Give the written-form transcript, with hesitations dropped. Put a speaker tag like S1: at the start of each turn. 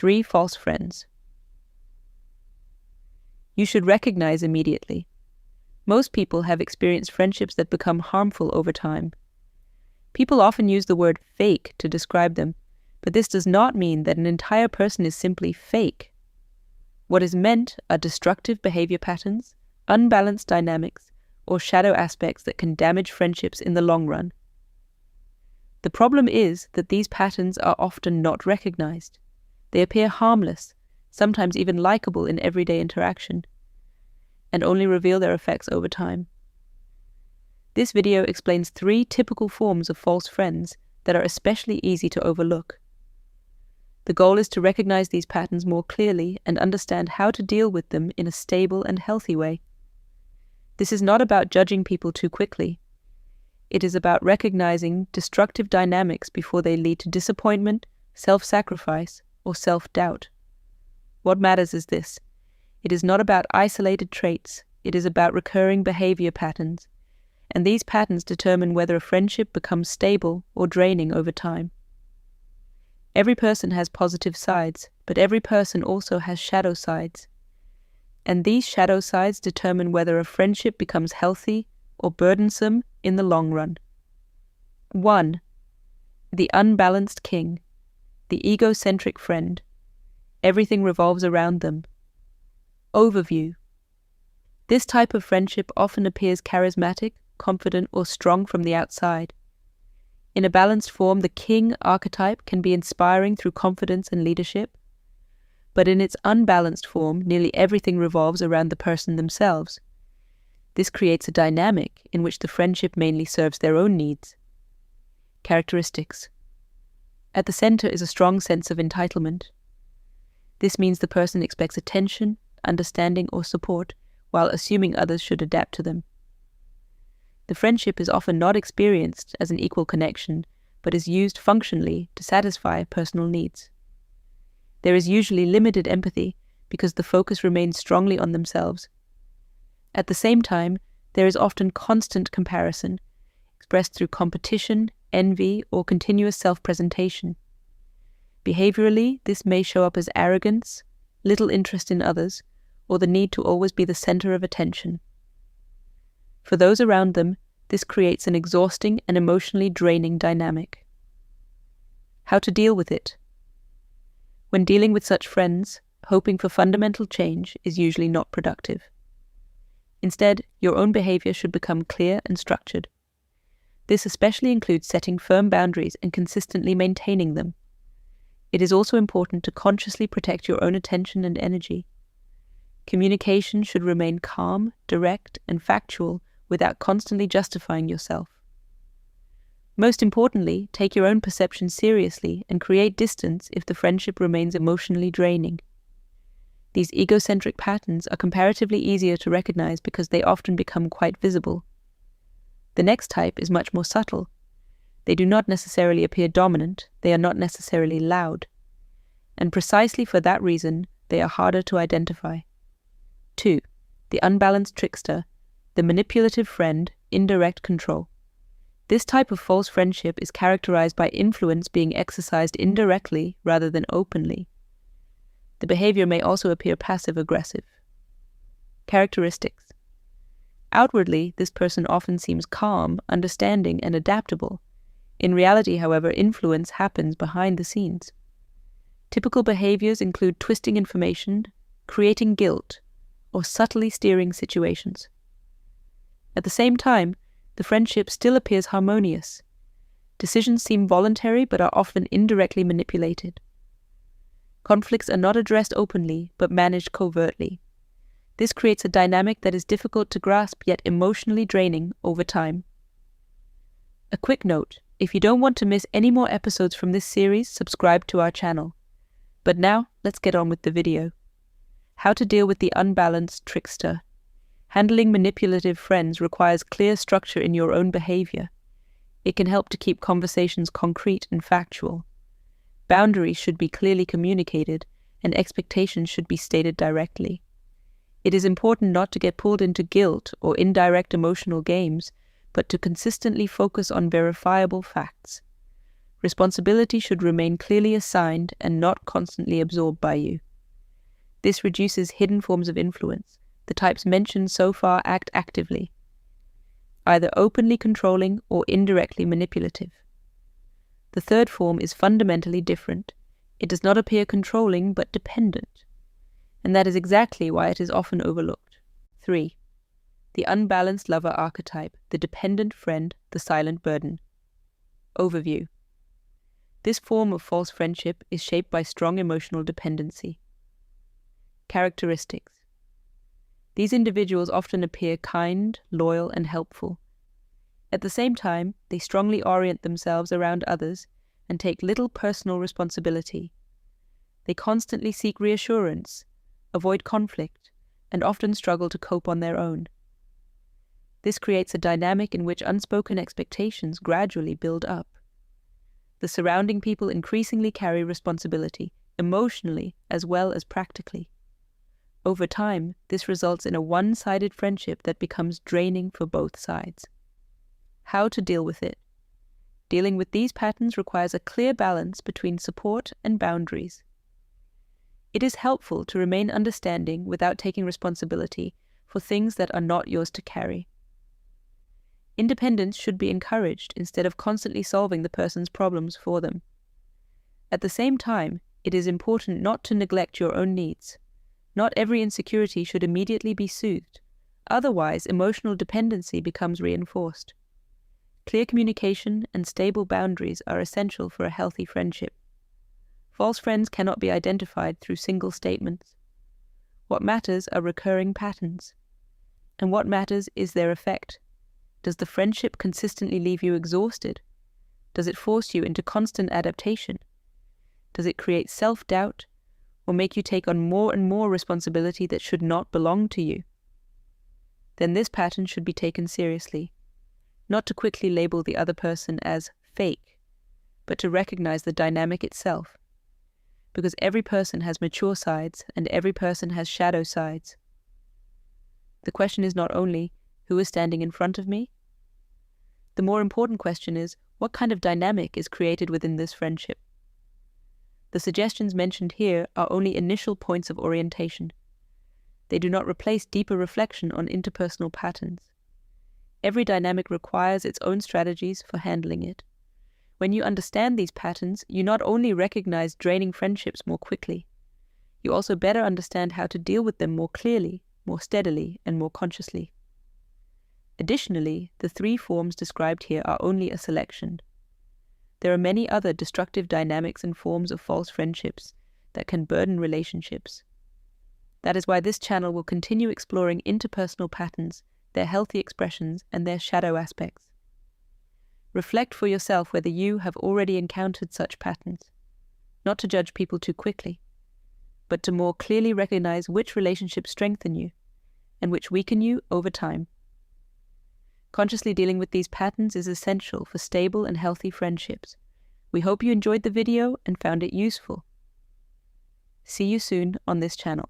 S1: 3 false friends. You should recognize immediately. Most people have experienced friendships that become harmful over time. People often use the word fake to describe them, but this does not mean that an entire person is simply fake. What is meant are destructive behavior patterns, unbalanced dynamics, or shadow aspects that can damage friendships in the long run. The problem is that these patterns are often not recognized. They appear harmless, sometimes even likable in everyday interaction, and only reveal their effects over time. This video explains 3 typical forms of false friends that are especially easy to overlook. The goal is to recognize these patterns more clearly and understand how to deal with them in a stable and healthy way. This is not about judging people too quickly. It is about recognizing destructive dynamics before they lead to disappointment, self-sacrifice, or self-doubt. What matters is this: it is not about isolated traits, it is about recurring behavior patterns, and these patterns determine whether a friendship becomes stable or draining over time. Every person has positive sides, but every person also has shadow sides. And these shadow sides determine whether a friendship becomes healthy or burdensome in the long run. 1. The unbalanced king, the egocentric friend. Everything revolves around them. Overview. This type of friendship often appears charismatic, confident, or strong from the outside. In a balanced form, the king archetype can be inspiring through confidence and leadership, but in its unbalanced form, nearly everything revolves around the person themselves. This creates a dynamic in which the friendship mainly serves their own needs. Characteristics. At the center is a strong sense of entitlement. This means the person expects attention, understanding, or support, while assuming others should adapt to them. The friendship is often not experienced as an equal connection, but is used functionally to satisfy personal needs. There is usually limited empathy because the focus remains strongly on themselves. At the same time, there is often constant comparison, expressed through competition, envy, or continuous self-presentation. Behaviorally, this may show up as arrogance, little interest in others, or the need to always be the center of attention. For those around them, this creates an exhausting and emotionally draining dynamic. How to deal with it? When dealing with such friends, hoping for fundamental change is usually not productive. Instead, your own behavior should become clear and structured. This especially includes setting firm boundaries and consistently maintaining them. It is also important to consciously protect your own attention and energy. Communication should remain calm, direct, and factual without constantly justifying yourself. Most importantly, take your own perception seriously and create distance if the friendship remains emotionally draining. These egocentric patterns are comparatively easier to recognize because they often become quite visible. The next type is much more subtle. They do not necessarily appear dominant, they are not necessarily loud. And precisely for that reason, they are harder to identify. 2. The unbalanced trickster, the manipulative friend, indirect control. This type of false friendship is characterized by influence being exercised indirectly rather than openly. The behavior may also appear passive-aggressive. Characteristics. Outwardly, this person often seems calm, understanding, and adaptable. In reality, however, influence happens behind the scenes. Typical behaviors include twisting information, creating guilt, or subtly steering situations. At the same time, the friendship still appears harmonious. Decisions seem voluntary but are often indirectly manipulated. Conflicts are not addressed openly but managed covertly. This creates a dynamic that is difficult to grasp yet emotionally draining over time. A quick note: if you don't want to miss any more episodes from this series, subscribe to our channel. But now, let's get on with the video. How to deal with the unbalanced trickster. Handling manipulative friends requires clear structure in your own behavior. It can help to keep conversations concrete and factual. Boundaries should be clearly communicated, and expectations should be stated directly. It is important not to get pulled into guilt or indirect emotional games, but to consistently focus on verifiable facts. Responsibility should remain clearly assigned and not constantly absorbed by you. This reduces hidden forms of influence. The types mentioned so far act actively, either openly controlling or indirectly manipulative. The third form is fundamentally different. It does not appear controlling but dependent, and that is exactly why it is often overlooked. 3. The unbalanced lover archetype, the dependent friend, the silent burden. Overview. This form of false friendship is shaped by strong emotional dependency. Characteristics. These individuals often appear kind, loyal, and helpful. At the same time, they strongly orient themselves around others and take little personal responsibility. They constantly seek reassurance, avoid conflict, and often struggle to cope on their own. This creates a dynamic in which unspoken expectations gradually build up. The surrounding people increasingly carry responsibility, emotionally as well as practically. Over time, this results in a one-sided friendship that becomes draining for both sides. How to deal with it? Dealing with these patterns requires a clear balance between support and boundaries. It is helpful to remain understanding without taking responsibility for things that are not yours to carry. Independence should be encouraged instead of constantly solving the person's problems for them. At the same time, it is important not to neglect your own needs. Not every insecurity should immediately be soothed. Otherwise, emotional dependency becomes reinforced. Clear communication and stable boundaries are essential for a healthy friendship. False friends cannot be identified through single statements. What matters are recurring patterns. And what matters is their effect. Does the friendship consistently leave you exhausted? Does it force you into constant adaptation? Does it create self-doubt or make you take on more and more responsibility that should not belong to you? Then this pattern should be taken seriously, not to quickly label the other person as fake, but to recognize the dynamic itself. Because every person has mature sides and every person has shadow sides. The question is not only, who is standing in front of me? The more important question is, what kind of dynamic is created within this friendship? The suggestions mentioned here are only initial points of orientation. They do not replace deeper reflection on interpersonal patterns. Every dynamic requires its own strategies for handling it. When you understand these patterns, you not only recognize draining friendships more quickly, you also better understand how to deal with them more clearly, more steadily, and more consciously. Additionally, the 3 forms described here are only a selection. There are many other destructive dynamics and forms of false friendships that can burden relationships. That is why this channel will continue exploring interpersonal patterns, their healthy expressions, and their shadow aspects. Reflect for yourself whether you have already encountered such patterns, not to judge people too quickly, but to more clearly recognize which relationships strengthen you and which weaken you over time. Consciously dealing with these patterns is essential for stable and healthy friendships. We hope you enjoyed the video and found it useful. See you soon on this channel.